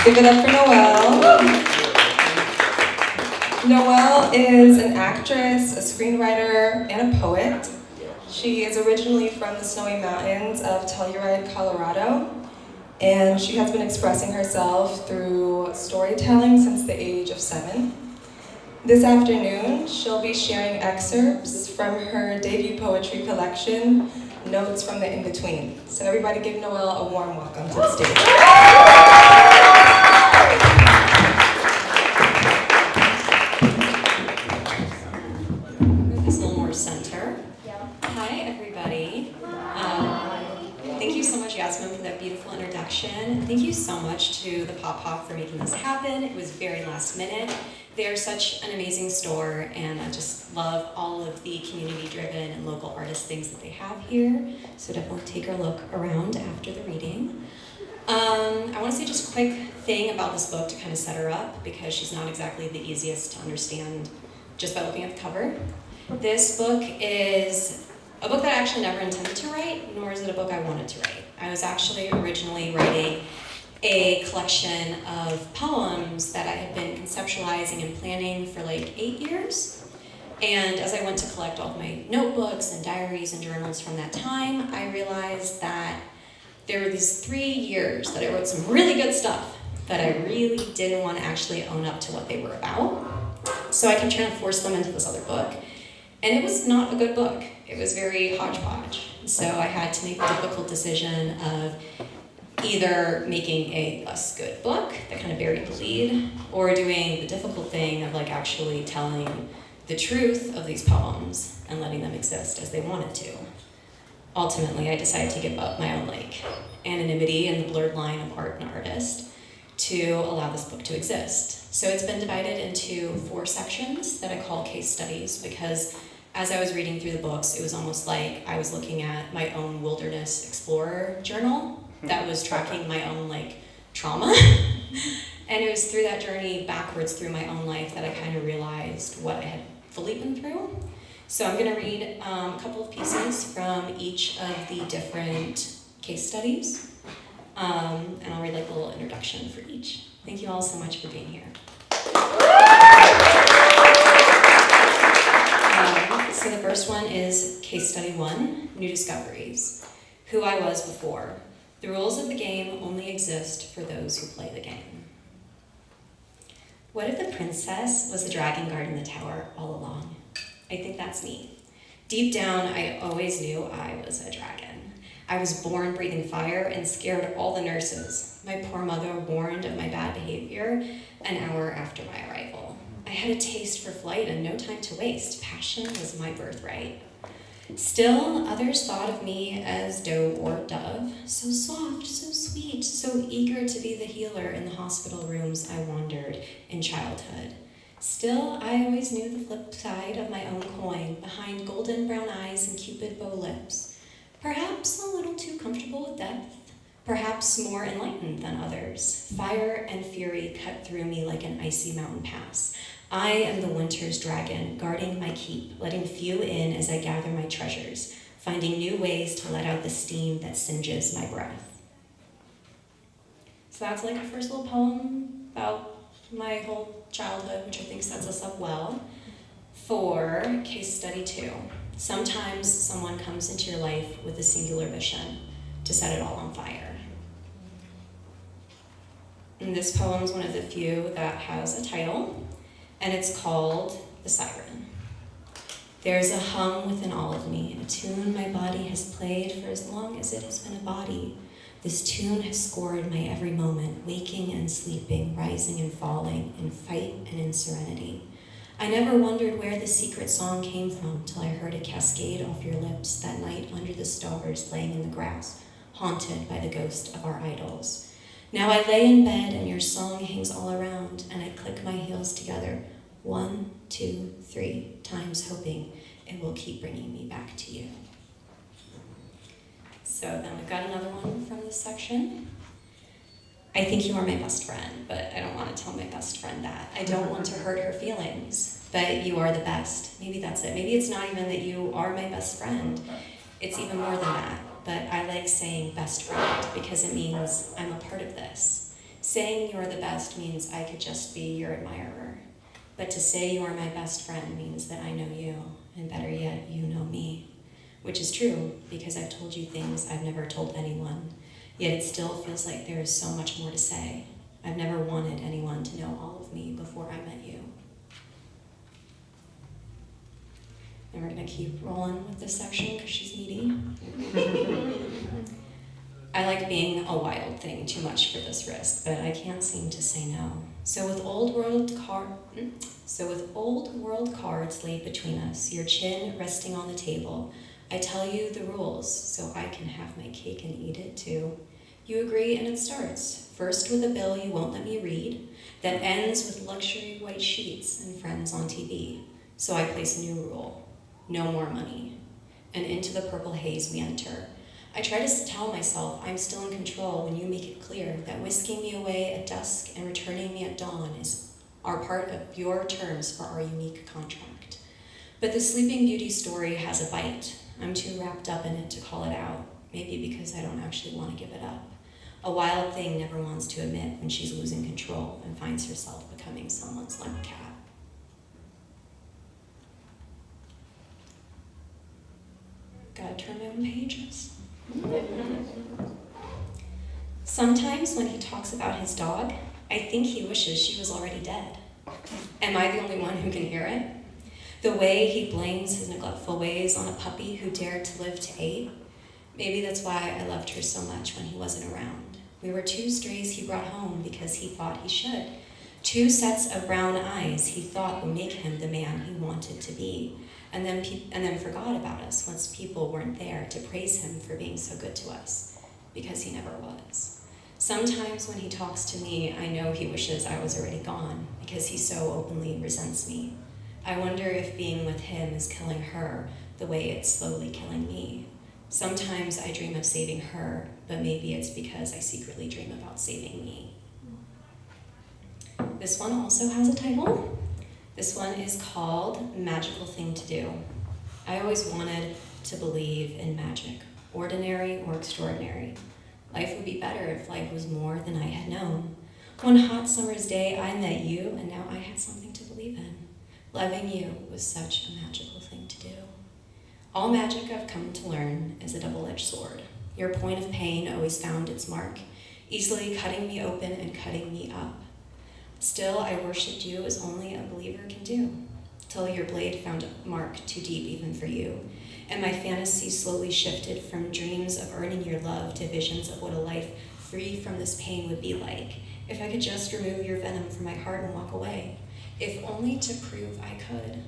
Give it up for Noelle. Noelle is an actress, a screenwriter, and a poet. She is originally from the snowy mountains of Telluride, Colorado, and she has been expressing herself through storytelling since the age of 7. This afternoon, she'll be sharing excerpts from her debut poetry collection, Notes from the In-Between. So everybody give Noelle a warm welcome to the stage. Move this a little more center. Hi, everybody. Thank you so much, Yasmine, for that beautiful introduction. Thank you so much to the Pop Pop for making this happen. It was very last minute. They are such an amazing store, and I just love all of the community-driven and local artist things that they have here. So definitely take a look around after the reading. I want to say just a quick thing about this book to kind of set her up, because she's not exactly the easiest to understand just by looking at the cover. This book is a book that I actually never intended to write, nor is it a book I wanted to write. I was actually originally writing a collection of poems that I had been conceptualizing and planning for like 8 years. And as I went to collect all of my notebooks and diaries and journals from that time, I realized that there were these 3 years that I wrote some really good stuff that I really didn't want to actually own up to what they were about. So I kept trying to force them into this other book. And it was not a good book. It was very hodgepodge. So I had to make the difficult decision of either making a less good book that kind of buried the lead, or doing the difficult thing of like actually telling the truth of these poems and letting them exist as they wanted to. Ultimately, I decided to give up my own like anonymity and the blurred line of art and artist to allow this book to exist. So it's been divided into 4 sections that I call case studies, because as I was reading through the books, it was almost like I was looking at my own wilderness explorer journal that was tracking my own like trauma. And it was through that journey backwards through my own life that I kind of realized what I had fully been through. So I'm going to read a couple of pieces from each of the different case studies, and I'll read like a little introduction for each. Thank you all so much for being here. So the first one is case study 1, New Discoveries. Who I was before. The rules of the game only exist for those who play the game. What if the princess was the dragon guarding the tower all along? I think that's me. Deep down, I always knew I was a dragon. I was born breathing fire and scared all the nurses. My poor mother warned of my bad behavior an hour after my arrival. I had a taste for flight and no time to waste. Passion was my birthright. Still, others thought of me as doe or dove, so soft, so sweet, so eager to be the healer in the hospital rooms I wandered in childhood. Still, I always knew the flip side of my own coin, behind golden brown eyes and cupid bow lips. Perhaps a little too comfortable with depth, perhaps more enlightened than others. Fire and fury cut through me like an icy mountain pass. I am the winter's dragon, guarding my keep, letting few in as I gather my treasures, finding new ways to let out the steam that singes my breath. So that's like a first little poem about my whole childhood, which I think sets us up well. For case study 2, sometimes someone comes into your life with a singular mission to set it all on fire. And this poem is one of the few that has a title, and it's called The Siren. There's a hum within all of me, a tune my body has played for as long as it has been a body. This tune has scored my every moment, waking and sleeping, rising and falling, in fight and in serenity. I never wondered where the secret song came from till I heard it cascade off your lips that night under the stars laying in the grass, haunted by the ghost of our idols. Now I lay in bed and your song hangs all around, and I click my heels together 1, 2, 3 times, hoping it will keep bringing me back to you. So then we've got another one from this section. I think you are my best friend, but I don't want to tell my best friend that. I don't want to hurt her feelings, but you are the best. Maybe that's it. Maybe it's not even that you are my best friend. It's even more than that. But I like saying best friend because it means I'm a part of this. Saying you're the best means I could just be your admirer. But to say you're my best friend means that I know you, and better yet, you know me. Which is true, because I've told you things I've never told anyone, yet it still feels like there is so much more to say. I've never wanted anyone to know all of me before I met you. And we're gonna keep rolling with this section because she's meaty. I like being a wild thing too much for this risk, but I can't seem to say no. So with old world cards laid between us, your chin resting on the table, I tell you the rules so I can have my cake and eat it too. You agree and it starts, first with a bill you won't let me read, that ends with luxury white sheets and friends on TV. So I place a new rule, no more money. And into the purple haze we enter. I try to tell myself I'm still in control when you make it clear that whisking me away at dusk and returning me at dawn are part of your terms for our unique contract. But the Sleeping Beauty story has a bite. I'm too wrapped up in it to call it out, maybe because I don't actually want to give it up. A wild thing never wants to admit when she's losing control and finds herself becoming someone's lap cat. Gotta turn my own pages. Sometimes when he talks about his dog, I think he wishes she was already dead. Am I the only one who can hear it? The way he blames his neglectful ways on a puppy who dared to live to 8. Maybe that's why I loved her so much when he wasn't around. We were 2 strays he brought home because he thought he should. 2 sets of brown eyes he thought would make him the man he wanted to be. And then forgot about us once people weren't there to praise him for being so good to us, because he never was. Sometimes when he talks to me, I know he wishes I was already gone, because he so openly resents me. I wonder if being with him is killing her the way it's slowly killing me. Sometimes I dream of saving her, but maybe it's because I secretly dream about saving me. This one also has a title. This one is called Magical Thing to Do. I always wanted to believe in magic, ordinary or extraordinary. Life would be better if life was more than I had known. One hot summer's day, I met you, and now I had something to believe in. Loving you was such a magical thing to do. All magic I've come to learn is a double-edged sword. Your point of pain always found its mark, easily cutting me open and cutting me up. Still, I worshipped you as only a believer can do, till your blade found a mark too deep even for you, and my fantasy slowly shifted from dreams of earning your love to visions of what a life free from this pain would be like, if I could just remove your venom from my heart and walk away, if only to prove I could.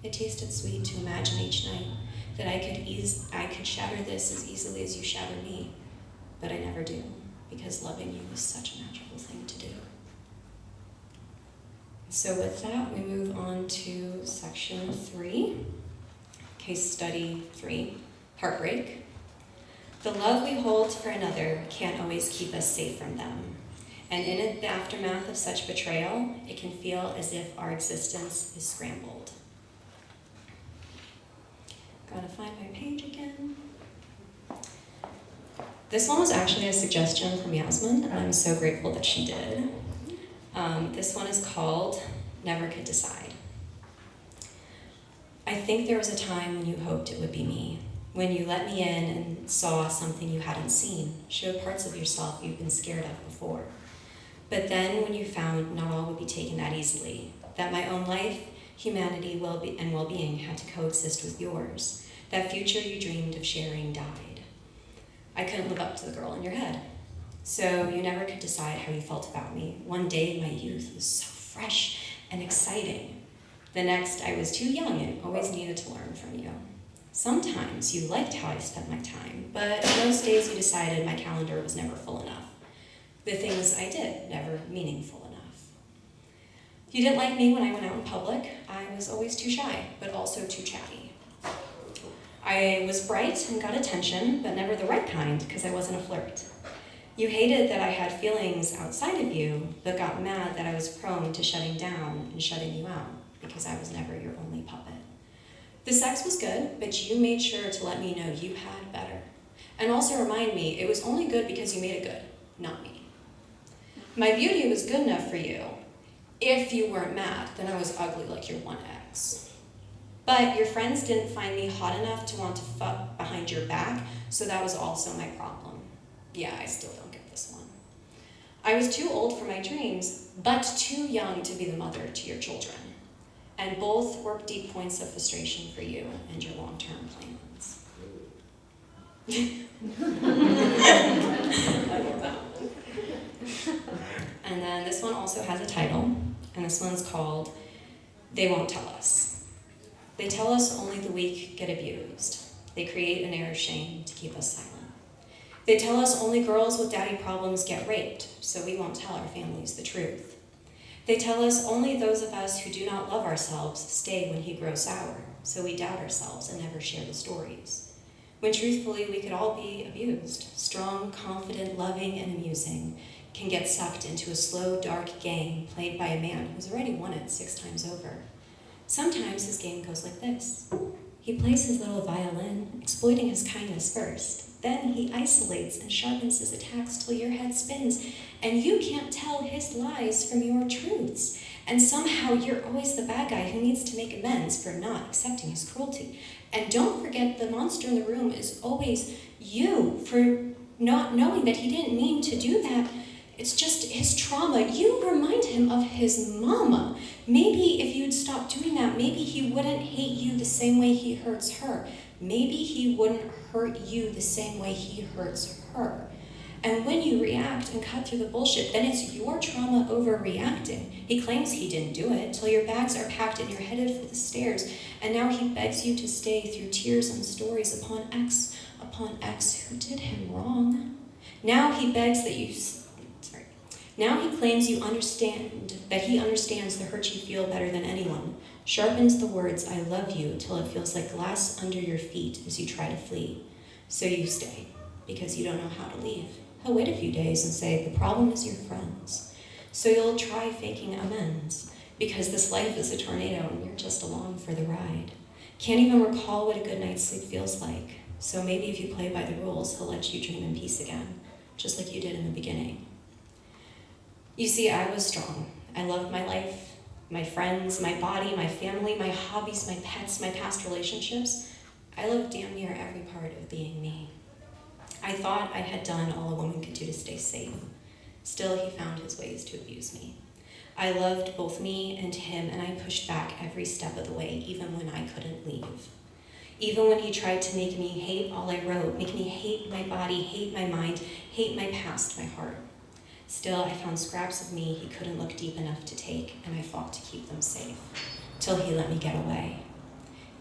It tasted sweet to imagine each night that I could shatter this as easily as you shatter me, but I never do, because loving you is such a magical thing to do. So with that, we move on to section 3, case study 3, heartbreak. The love we hold for another can't always keep us safe from them. And in the aftermath of such betrayal, it can feel as if our existence is scrambled. Gotta find my page again. This one was actually a suggestion from Yasmine, and I'm so grateful that she did. This one is called Never Could Decide. I think there was a time when you hoped it would be me, when you let me in and saw something you hadn't seen, showed parts of yourself you've been scared of before. But then when you found not all would be taken that easily, that my own life, humanity, and well-being had to coexist with yours, that future you dreamed of sharing died. I couldn't live up to the girl in your head. So you never could decide how you felt about me. One day my youth was so fresh and exciting. The next I was too young and always needed to learn from you. Sometimes you liked how I spent my time, but most days you decided my calendar was never full enough. The things I did, never meaningful enough. You didn't like me when I went out in public. I was always too shy, but also too chatty. I was bright and got attention, but never the right kind, because I wasn't a flirt. You hated that I had feelings outside of you, but got mad that I was prone to shutting down and shutting you out, because I was never your only puppet. The sex was good, but you made sure to let me know you had better. And also remind me it was only good because you made it good, not me. My beauty was good enough for you. If you weren't mad, then I was ugly like your one ex. But your friends didn't find me hot enough to want to fuck behind your back, so that was also my problem. Yeah, I still don't get this one. I was too old for my dreams, but too young to be the mother to your children. And both were deep points of frustration for you and your long-term plans. I love that one. And then this one also has a title, and this one's called They Won't Tell Us. They tell us only the weak get abused. They create an air of shame to keep us silent. They tell us only girls with daddy problems get raped, so we won't tell our families the truth. They tell us only those of us who do not love ourselves stay when he grows sour, so we doubt ourselves and never share the stories. When truthfully we could all be abused, strong, confident, loving, and amusing, can get sucked into a slow, dark game played by a man who's already won it 6 times over. Sometimes his game goes like this. He plays his little violin, exploiting his kindness first. Then he isolates and sharpens his attacks till your head spins, and you can't tell his lies from your truths. And somehow you're always the bad guy who needs to make amends for not accepting his cruelty. And don't forget the monster in the room is always you for not knowing that he didn't mean to do that. It's just his trauma. You remind him of his mama. Maybe if you'd stop doing that, maybe he wouldn't hate you the same way he hurts her. Maybe he wouldn't hurt you the same way he hurts her. And when you react and cut through the bullshit, then it's your trauma overreacting. He claims he didn't do it till your bags are packed and you're headed for the stairs. And now he begs you to stay through tears and stories upon X who did him wrong. Now he begs that you... Now he claims you understand, that he understands the hurt you feel better than anyone, sharpens the words, I love you, till it feels like glass under your feet as you try to flee. So you stay, because you don't know how to leave. He'll wait a few days and say, the problem is your friends. So you'll try faking amends, because this life is a tornado and you're just along for the ride. Can't even recall what a good night's sleep feels like. So maybe if you play by the rules, he'll let you dream in peace again, just like you did in the beginning. You see, I was strong. I loved my life, my friends, my body, my family, my hobbies, my pets, my past relationships. I loved damn near every part of being me. I thought I had done all a woman could do to stay safe. Still, he found his ways to abuse me. I loved both me and him, and I pushed back every step of the way, even when I couldn't leave. Even when he tried to make me hate all I wrote, make me hate my body, hate my mind, hate my past, my heart. Still, I found scraps of me he couldn't look deep enough to take, and I fought to keep them safe, till he let me get away.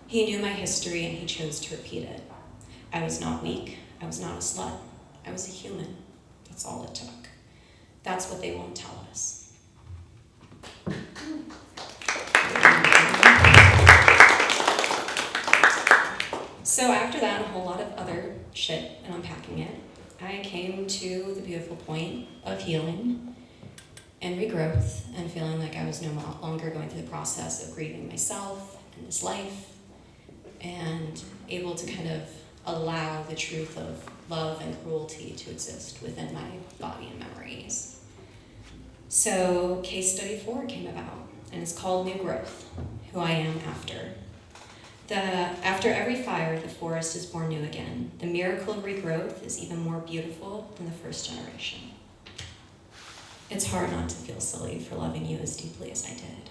He knew my history, and he chose to repeat it. I was not weak. I was not a slut. I was a human. That's all it took. That's what they won't tell us. So after that, and a whole lot of other shit and unpacking it, I came to the beautiful point of healing and regrowth and feeling like I was no longer going through the process of grieving myself and this life and able to kind of allow the truth of love and cruelty to exist within my body and memories. So case study 4 came about, and it's called New Growth, Who I Am After. After every fire, the forest is born new again. The miracle of regrowth is even more beautiful than the first generation. It's hard not to feel silly for loving you as deeply as I did.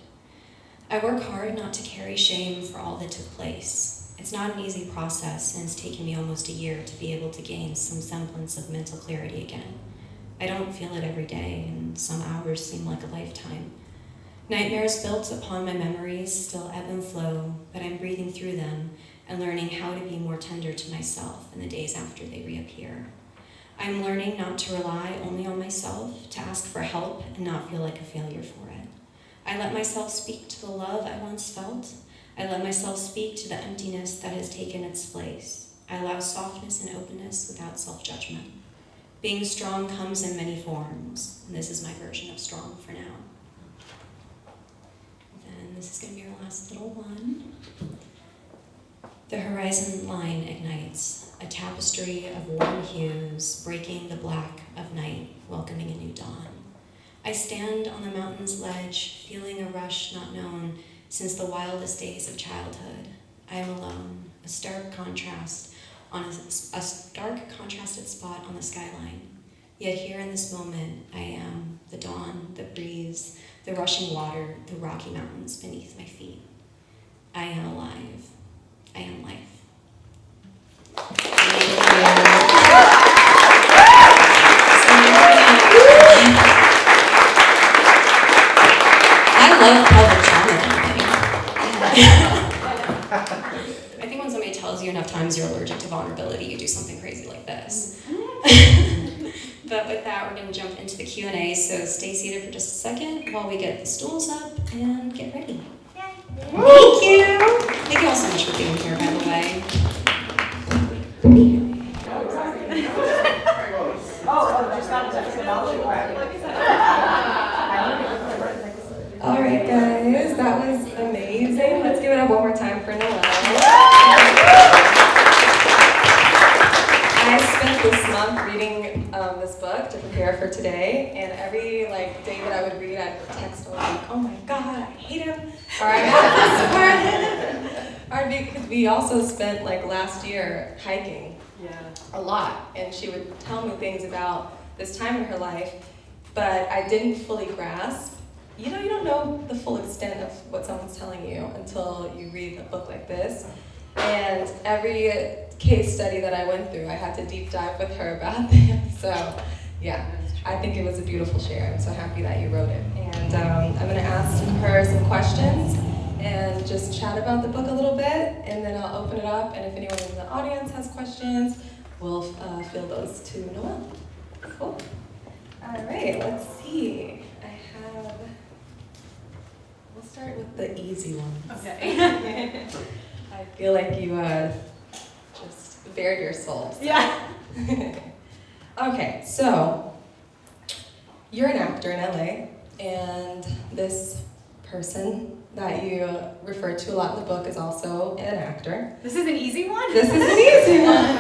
I work hard not to carry shame for all that took place. It's not an easy process, and it's taken me almost a year to be able to gain some semblance of mental clarity again. I don't feel it every day, and some hours seem like a lifetime. Nightmares built upon my memories still ebb and flow, but I'm breathing through them and learning how to be more tender to myself in the days after they reappear. I'm learning not to rely only on myself, to ask for help and not feel like a failure for it. I let myself speak to the love I once felt. I let myself speak to the emptiness that has taken its place. I allow softness and openness without self-judgment. Being strong comes in many forms, and this is my version of strong for now. This is going to be our last little one. The horizon line ignites, a tapestry of warm hues, breaking the black of night, welcoming a new dawn. I stand on the mountain's ledge, feeling a rush not known since the wildest days of childhood. I am alone, a stark contrast on a stark contrasted spot on the skyline. Yet here in this moment, I am the dawn, the breeze, the rushing water, the rocky mountains beneath my feet. I am alive. I am life. I love pelvic trauma. I think when somebody tells you enough times you're allergic to vulnerability, you do something crazy like this. But with that, we're going to jump into the Q&A, so stay seated for just a second while we get the stools up and get ready. Thank you! Thank you all so much for being here, by the way. All right, guys, that was amazing. Let's give it up one more time for Noelle. I spent this month reading this book to prepare for today, and every day that I would read, I'd text oh my God, I hate him, or I'm at this part. Or because we also spent last year hiking a lot, and she would tell me things about this time in her life, but I didn't fully grasp. You don't know the full extent of what someone's telling you until you read a book like this. And every case study that I went through, I had to deep dive with her about them. So, yeah, I think it was a beautiful share. I'm so happy that you wrote it. And I'm going to ask her some questions and just chat about the book a little bit, and then I'll open it up. And if anyone in the audience has questions, we'll field those to Noelle. Cool. All right, let's see. We'll start with the easy ones. Okay. I feel like you just bared your soul. So. Yeah. Okay, so you're an actor in LA, and this person that you refer to a lot in the book is also an actor. This is an easy one? This is an easy one.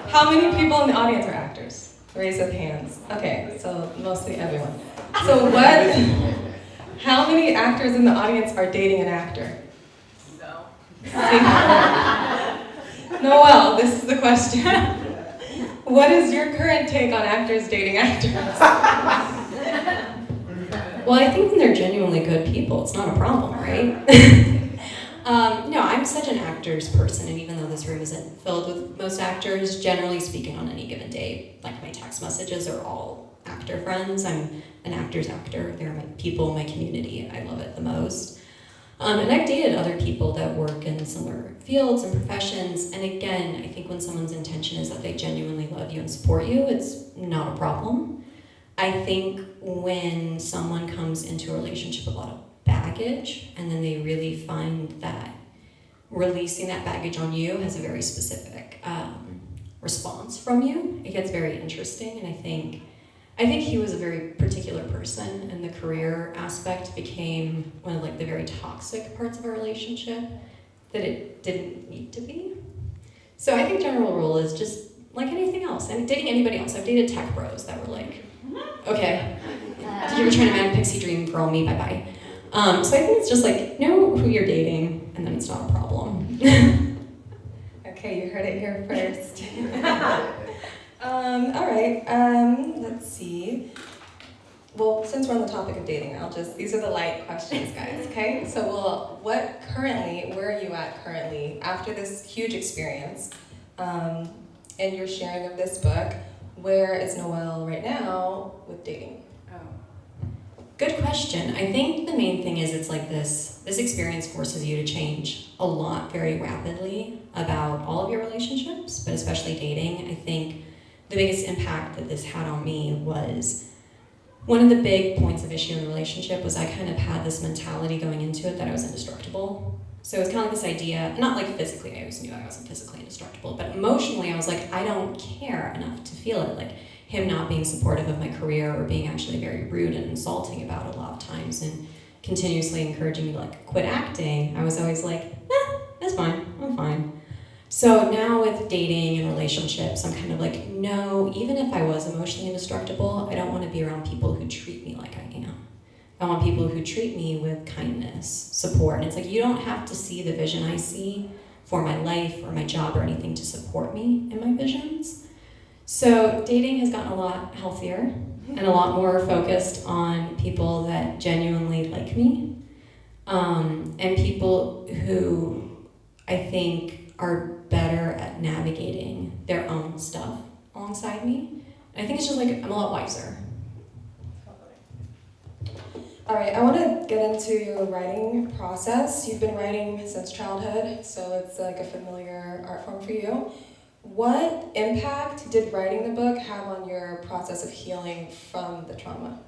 How many people in the audience are actors? Raise with hands. Okay, so mostly everyone. So how many actors in the audience are dating an actor? No. Noelle, this is the question. What is your current take on actors dating actors? Well, I think when they're genuinely good people, it's not a problem, right? No, I'm such an actor's person, and even though this room isn't filled with most actors, generally speaking on any given day, my text messages are all actor friends. I'm an actor's actor. They're my people, my community. I love it the most. And I've dated other people that work in similar fields and professions, and again, I think when someone's intention is that they genuinely love you and support you, it's not a problem. I think when someone comes into a relationship with a lot of baggage, and then they really find that releasing that baggage on you has a very specific response from you, it gets very interesting, and I think he was a very particular person, and the career aspect became one of the very toxic parts of our relationship that it didn't need to be. So I think general rule is just like anything else. I'm dating anybody else. I've dated tech bros that were okay, you were trying to manic pixie dream girl me, bye-bye. So I think it's just know who you're dating, and then it's not a problem. Okay, you heard it here first. All right, let's see. Well, since we're on the topic of dating, these are the light questions, guys, okay? So, where are you at currently after this huge experience and your sharing of this book? Where is Noelle right now with dating? Good question. I think the main thing is it's this experience forces you to change a lot very rapidly about all of your relationships, but especially dating. I think the biggest impact that this had on me was one of the big points of issue in the relationship was I kind of had this mentality going into it that I was indestructible. So it was kind of this idea, not physically, I always knew I wasn't physically indestructible, but emotionally I was I don't care enough to feel it. Him not being supportive of my career or being actually very rude and insulting about it a lot of times and continuously encouraging me to quit acting, I was always that's fine, I'm fine. So now with dating and relationship. So I'm kind of like, no, even if I was emotionally indestructible, I don't want to be around people who treat me like I am. I want people who treat me with kindness, support. And it's like, you don't have to see the vision I see for my life or my job or anything to support me in my visions. So dating has gotten a lot healthier and a lot more focused on people that genuinely like me, and people who I think are better at navigating their own stuff alongside me. And I think it's just like, I'm a lot wiser. All right, I want to get into your writing process. You've been writing since childhood, so it's like a familiar art form for you. What impact did writing the book have on your process of healing from the trauma?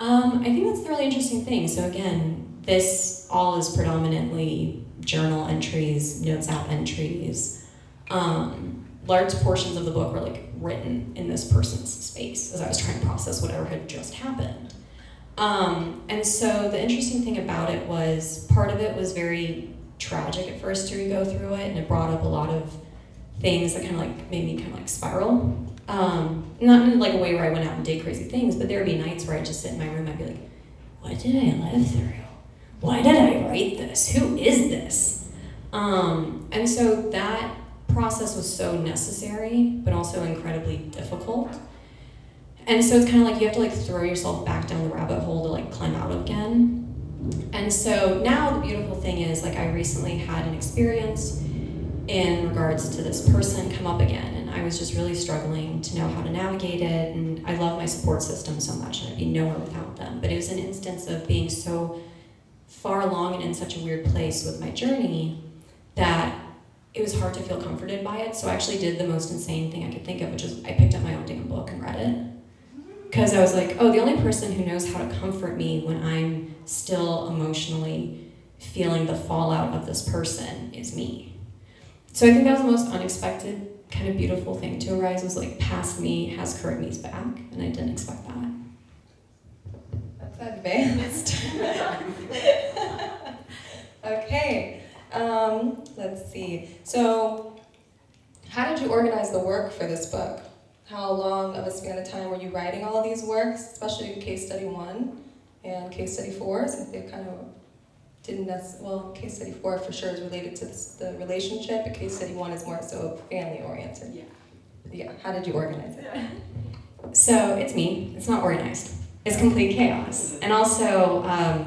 I think that's the really interesting thing. So again, this all is predominantly journal entries, notes app entries. Large portions of the book were like written in this person's space as I was trying to process whatever had just happened. And so the interesting thing about it was, part of it was very tragic at first to go through it, and it brought up a lot of things that kind of like made me kind of like spiral. Not in like a way where I went out and did crazy things, but there would be nights where I'd just sit in my room, I'd be like, what did I live through? Why did I write this? Who is this? And so that process was so necessary, but also incredibly difficult. And so it's kind of like you have to like throw yourself back down the rabbit hole to like climb out again. And so now the beautiful thing is, like, I recently had an experience in regards to this person come up again, and I was just really struggling to know how to navigate it, and I love my support system so much, and I'd be nowhere without them. But it was an instance of being so far along and in such a weird place with my journey that it was hard to feel comforted by it. So I actually did the most insane thing I could think of, which is I picked up my own damn book and read it. Because I was like, oh, the only person who knows how to comfort me when I'm still emotionally feeling the fallout of this person is me. So I think that was the most unexpected, kind of beautiful thing to arise, was like, past me has current me's back, and I didn't expect that. That's advanced. Okay, let's see. So, how did you organize the work for this book? How long of a span of time were you writing all of these works, especially case study 1 and case study 4, since they kind of didn't well, case study 4 for sure is related to the relationship, but case study 1 is more so family oriented. Yeah, how did you organize it? So it's me, it's not organized. It's complete chaos. And also,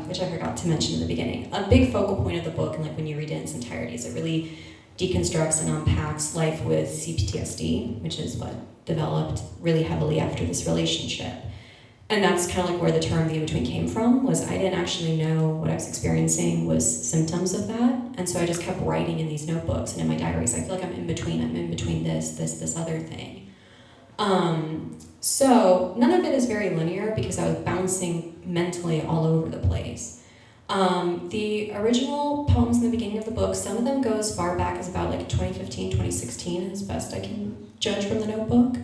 which I forgot to mention in the beginning, a big focal point of the book, and like when you read it in its entirety, is it really deconstructs and unpacks life with CPTSD, which is what developed really heavily after this relationship. And that's kind of like where the term the in-between came from, was I didn't actually know what I was experiencing was symptoms of that. And so I just kept writing in these notebooks and in my diaries. I feel like I'm in between this other thing. So none of it is very linear because I was bouncing mentally all over the place. The original poems in the beginning of the book, some of them go as far back as about like 2015, 2016, as best I can judge from the notebook.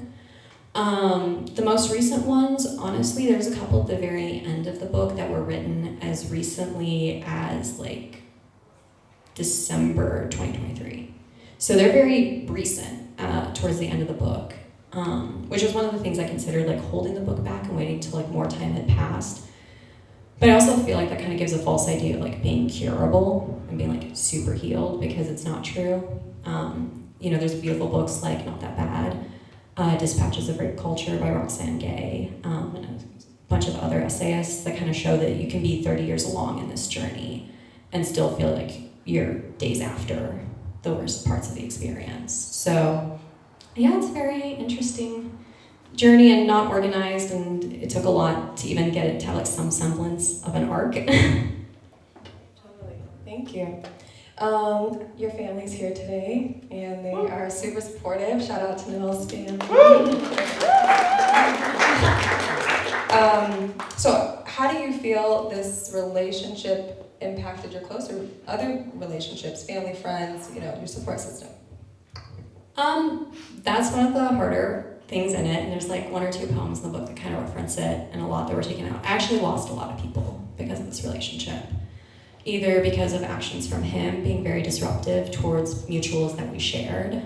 The most recent ones, honestly, there's a couple at the very end of the book that were written as recently as like December 2023. So they're very recent towards the end of the book, which was one of the things I considered like holding the book back and waiting till like more time had passed. But I also feel like that kind of gives a false idea of like being curable and being like super healed, because it's not true. There's beautiful books like Not That Bad, Dispatches of Rape Culture by Roxane Gay, and a bunch of other essayists that kind of show that you can be 30 years along in this journey and still feel like you're days after the worst parts of the experience. So yeah, it's a very interesting journey and not organized, and it took a lot to even get it to have like some semblance of an arc. Totally, thank you. Your family's here today, and they are super supportive. Shout out to Noelle's family. So how do you feel this relationship impacted your closer other relationships, family, friends, your support system? That's one of the harder things in it, and there's like 1 or 2 poems in the book that kind of reference it, and a lot that were taken out. I actually lost a lot of people because of this relationship. either because of actions from him being very disruptive towards mutuals that we shared,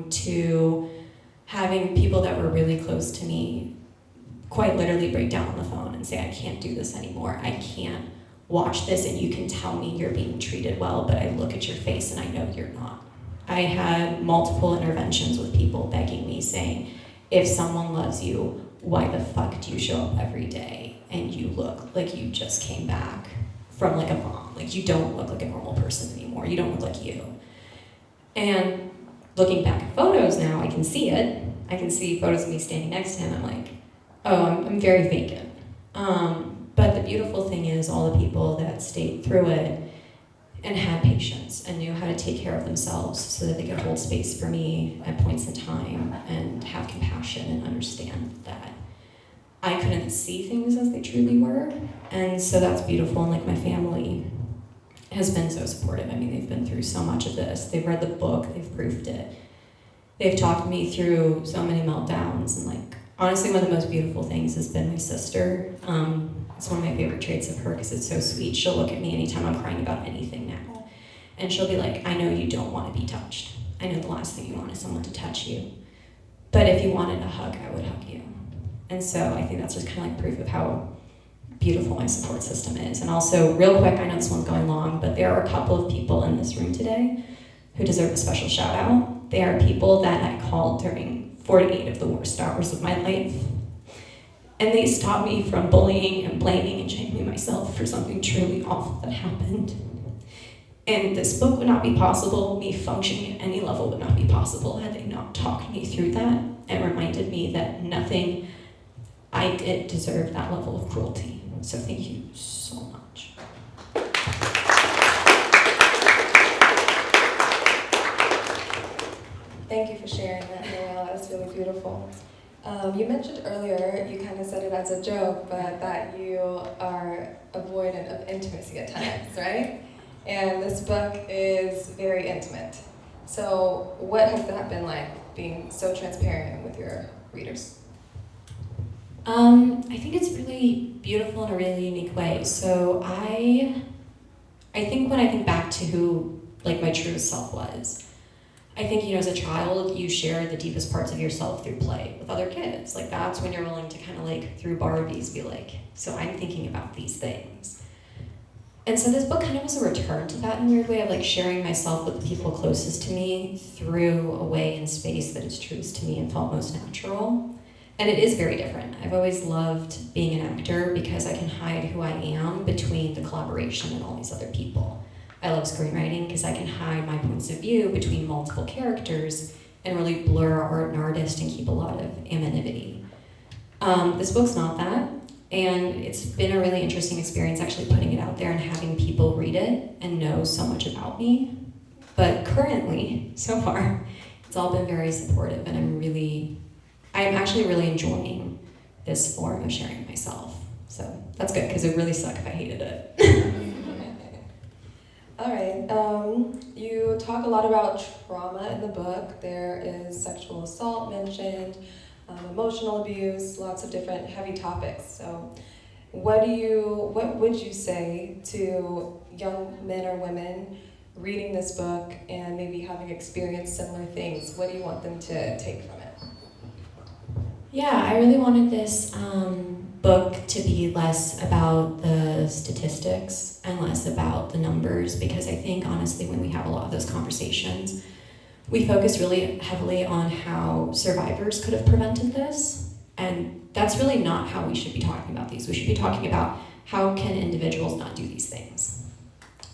to having people that were really close to me quite literally break down on the phone and say, I can't do this anymore. I can't watch this and you can tell me you're being treated well, but I look at your face and I know you're not. I had multiple interventions with people begging me, saying, if someone loves you, why the fuck do you show up every day and you look like you just came back from like a bomb? Like, you don't look like a normal person anymore. You don't look like you. And looking back at photos now, I can see it. I can see photos of me standing next to him. I'm like, oh, I'm very vacant. But the beautiful thing is all the people that stayed through it and had patience and knew how to take care of themselves so that they could hold space for me at points in time and have compassion and understand that I couldn't see things as they truly were. And so that's beautiful. And like, my family has been so supportive. I mean, they've been through so much of this. They've read the book, they've proofed it. They've talked me through so many meltdowns. And like, honestly, one of the most beautiful things has been my sister. It's one of my favorite traits of her because it's so sweet. She'll look at me anytime I'm crying about anything now. And she'll be like, I know you don't want to be touched. I know the last thing you want is someone to touch you. But if you wanted a hug, I would hug you. And so I think that's just kind of like proof of how beautiful my support system is. And also, real quick, I know this one's going long, but there are a couple of people in this room today who deserve a special shout out. They are people that I called during 48 of the worst hours of my life. And they stopped me from bullying and blaming and shaming myself for something truly awful that happened. And this book would not be possible, me functioning at any level would not be possible had they not talked me through that and reminded me that nothing I did deserve that level of cruelty. So thank you so much. Thank you for sharing that, Noelle. That was really beautiful. You mentioned earlier, you kind of said it as a joke, but that you are avoidant of intimacy at times, right? And this book is very intimate. So what has that been like, being so transparent with your readers? I think it's really beautiful in a really unique way. So I think when I think back to who like my true self was, I think, as a child, you share the deepest parts of yourself through play with other kids. Like, that's when you're willing to kind of like, through Barbies, be like, so I'm thinking about these things. And so this book kind of was a return to that in a weird way of like sharing myself with the people closest to me through a way and space that is truest to me and felt most natural. And it is very different. I've always loved being an actor because I can hide who I am between the collaboration and all these other people. I love screenwriting because I can hide my points of view between multiple characters and really blur art and artist and keep a lot of anonymity. This book's not that, and it's been a really interesting experience actually putting it out there and having people read it and know so much about me. But currently, so far, it's all been very supportive, and I'm actually really enjoying this form of sharing myself. So that's good, because it would really suck if I hated it. All right, you talk a lot about trauma in the book. There is sexual assault mentioned, emotional abuse, lots of different heavy topics. So what would you say to young men or women reading this book and maybe having experienced similar things? What do you want them to take from it? Yeah, I really wanted this book to be less about the statistics and less about the numbers, because I think, honestly, when we have a lot of those conversations, we focus really heavily on how survivors could have prevented this, and that's really not how we should be talking about these. We should be talking about how can individuals not do these things.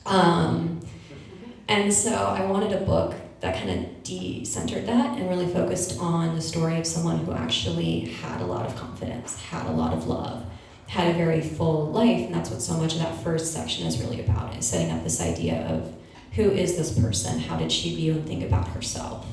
And so I wanted a book that kind of de-centered that and really focused on the story of someone who actually had a lot of confidence, had a lot of love, had a very full life, and that's what so much of that first section is really about, is setting up this idea of who is this person, how did she view and think about herself.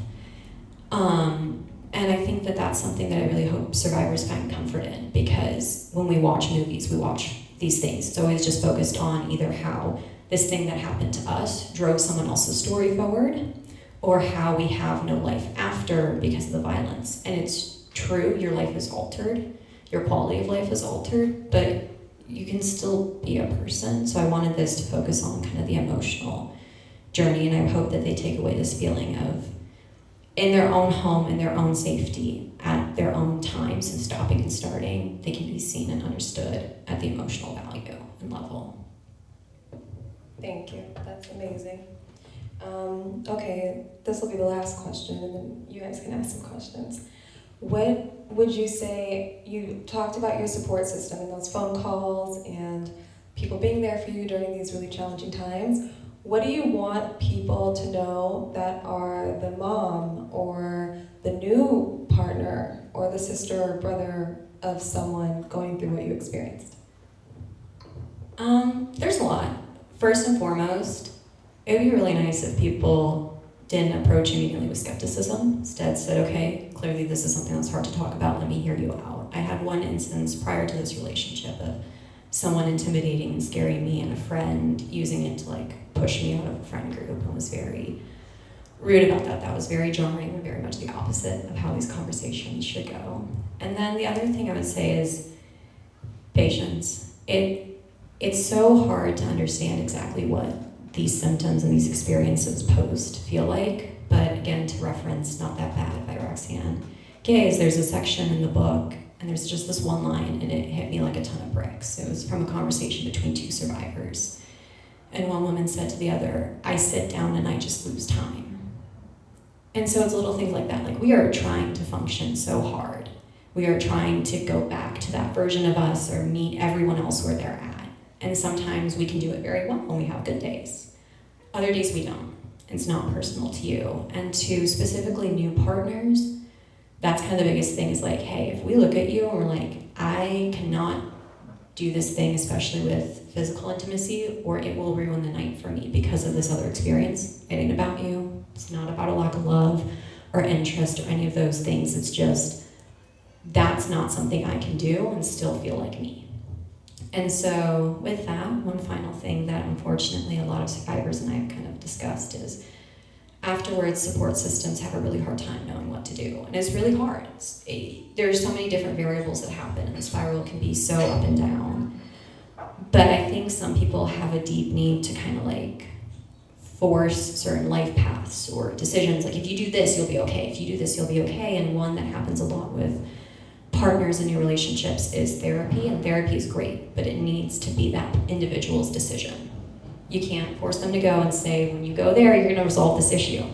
And I think that that's something that I really hope survivors find comfort in, because when we watch movies, we watch these things. It's always just focused on either how this thing that happened to us drove someone else's story forward, or how we have no life after because of the violence. And it's true, your life is altered, your quality of life is altered, but you can still be a person. So I wanted this to focus on kind of the emotional journey, and I hope that they take away this feeling of in their own home, in their own safety, at their own times and stopping and starting, they can be seen and understood at the emotional value and level. Thank you. That's amazing. Okay, this will be the last question, and then you guys can ask some questions. What would you say, you talked about your support system and those phone calls and people being there for you during these really challenging times. What do you want people to know that are the mom or the new partner or the sister or brother of someone going through what you experienced? There's a lot. First and foremost, it would be really nice if people didn't approach immediately with skepticism. Instead said, okay, clearly this is something that's hard to talk about, let me hear you out. I had one instance prior to this relationship of someone intimidating and scaring me and a friend using it to like push me out of a friend group, and was very rude about that. That was very jarring and very much the opposite of how these conversations should go. And then the other thing I would say is patience. It's so hard to understand exactly what these symptoms and these experiences post feel like, but again, to reference Not That Bad by Roxanne Gay's, there's a section in the book, and there's just this one line, and it hit me like a ton of bricks. It was from a conversation between two survivors. And one woman said to the other, I sit down and I just lose time. And so it's little things like that. Like, we are trying to function so hard. We are trying to go back to that version of us or meet everyone else where they're at. And sometimes we can do it very well when we have good days. Other days we don't. It's not personal to you. And to specifically new partners, that's kind of the biggest thing is like, hey, if we look at you and we're like, I cannot do this thing, especially with physical intimacy, or it will ruin the night for me because of this other experience. It ain't about you. It's not about a lack of love or interest or any of those things. It's just, that's not something I can do and still feel like me. And so with that, one final thing that unfortunately a lot of survivors and I have kind of discussed is afterwards, support systems have a really hard time knowing what to do. And it's really hard. There's so many different variables that happen, and the spiral can be so up and down. But I think some people have a deep need to kind of like force certain life paths or decisions. Like, if you do this, you'll be okay. If you do this, you'll be okay. And one that happens a lot with partners in your relationships is therapy, and therapy is great, but it needs to be that individual's decision. You can't force them to go and say, when you go there, you're gonna resolve this issue.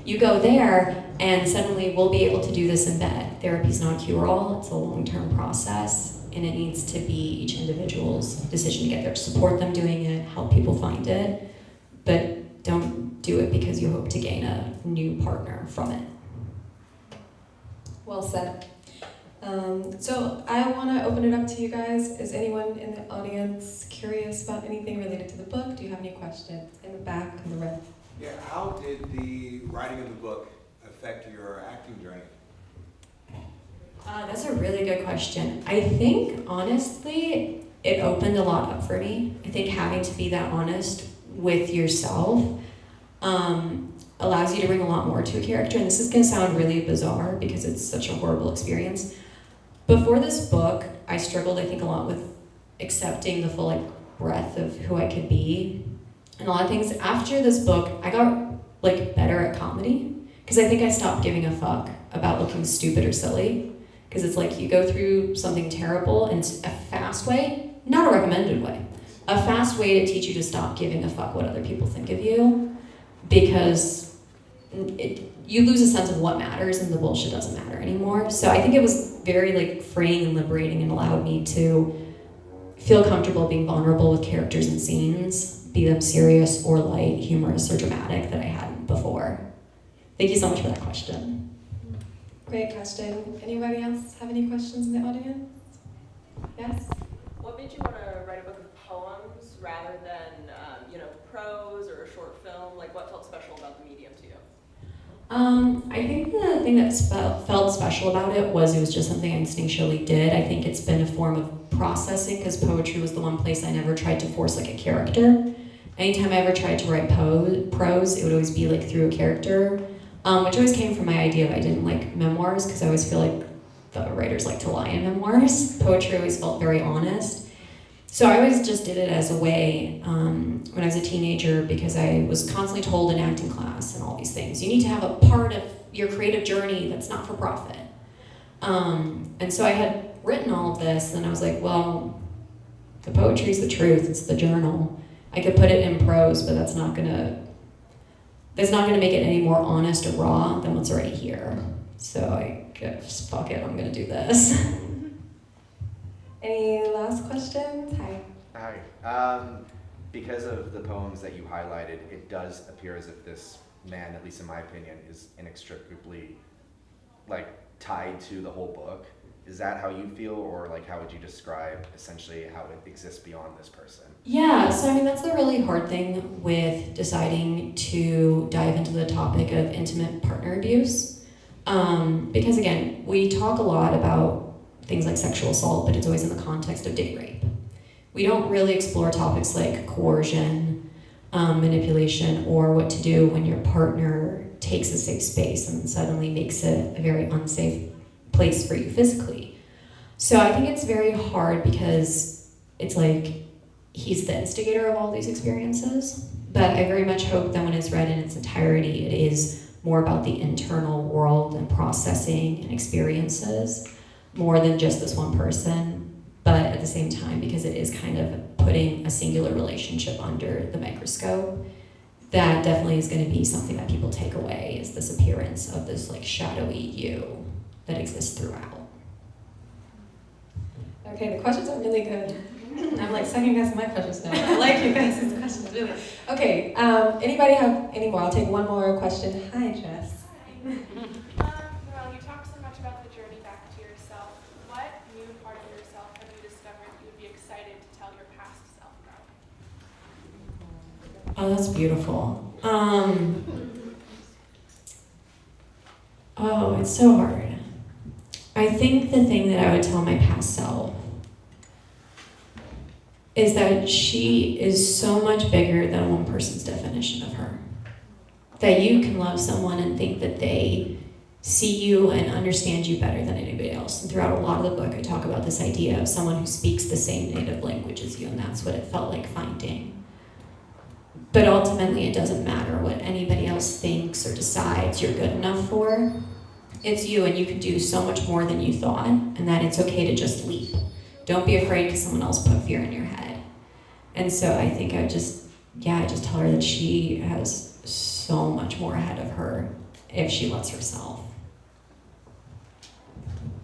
You go there, and suddenly we'll be able to do this in bed. Therapy's not a cure-all, it's a long-term process, and it needs to be each individual's decision to get there. Support them doing it, help people find it, but don't do it because you hope to gain a new partner from it. Well said. So I want to open it up to you guys. Is anyone in the audience curious about anything related to the book? Do you have any questions? In the back, in the red. Yeah, how did the writing of the book affect your acting journey? That's a really good question. I think, honestly, it opened a lot up for me. I think having to be that honest with yourself allows you to bring a lot more to a character. And this is going to sound really bizarre because it's such a horrible experience. Before this book, I struggled, I think, a lot with accepting the full breadth of who I could be and a lot of things. After this book, I got better at comedy because I think I stopped giving a fuck about looking stupid or silly, because it's like you go through something terrible and it's a fast way, not a recommended way, a fast way to teach you to stop giving a fuck what other people think of you, because you lose a sense of what matters and the bullshit doesn't matter anymore. So I think it was very freeing and liberating and allowed me to feel comfortable being vulnerable with characters and scenes, be them serious or light, humorous or dramatic, that I hadn't before. Thank you so much for that question. Great question. Anybody else have any questions in the audience? Yes? What made you want to write a book of poems rather than, prose or a short film? Like, what felt special about the medium to you? I think the thing that felt special about it was just something I instinctually did. I think it's been a form of processing, because poetry was the one place I never tried to force a character. Anytime I ever tried to write prose, it would always be through a character, which always came from my idea of I didn't like memoirs, because I always feel like the writers like to lie in memoirs. Poetry always felt very honest. So I always just did it as a way when I was a teenager, because I was constantly told in acting class and all these things, you need to have a part of your creative journey that's not for profit. And so I had written all of this, and I was like, well, the poetry's the truth, it's the journal. I could put it in prose, but that's not gonna make it any more honest or raw than what's already here. So I guess, fuck it, I'm gonna do this. Any last questions? Hi. Hi. Because of the poems that you highlighted, it does appear as if this man, at least in my opinion, is inextricably tied to the whole book. Is that how you feel, or how would you describe essentially how it exists beyond this person? Yeah, so I mean, that's the really hard thing with deciding to dive into the topic of intimate partner abuse. Because again, we talk a lot about things like sexual assault, but it's always in the context of date rape. We don't really explore topics like coercion, manipulation, or what to do when your partner takes a safe space and suddenly makes it a very unsafe place for you physically. So I think it's very hard, because it's he's the instigator of all these experiences, but I very much hope that when it's read in its entirety, it is more about the internal world and processing and experiences, more than just this one person. But at the same time, because it is kind of putting a singular relationship under the microscope, that definitely is going to be something that people take away, is this appearance of this shadowy you that exists throughout. Okay, the questions are really good. I'm second guessing my questions now. I like you guys' questions, really. Okay, anybody have any more? I'll take one more question. Hi, Jess. Well, you talk so much about the journey back to yourself. What new part of yourself have you discovered you would be excited to tell your past self about? Oh, that's beautiful. Oh, it's so hard. I think the thing that I would tell my past self is that she is so much bigger than one person's definition of her. That you can love someone and think that they see you and understand you better than anybody else. And throughout a lot of the book, I talk about this idea of someone who speaks the same native language as you, and that's what it felt like finding. But ultimately, it doesn't matter what anybody else thinks or decides you're good enough for. It's you, and you can do so much more than you thought, and that it's okay to just leap. Don't be afraid because someone else put fear in your head. And so I think I just tell her that she has so much more ahead of her if she lets herself.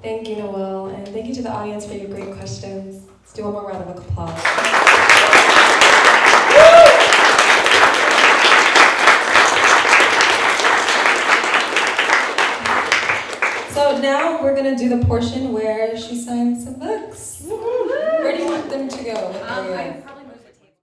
Thank you, Noelle, and thank you to the audience for your great questions. Let's do one more round of applause. So now we're going to do the portion where she signs some books. Where do you want them to go? What area?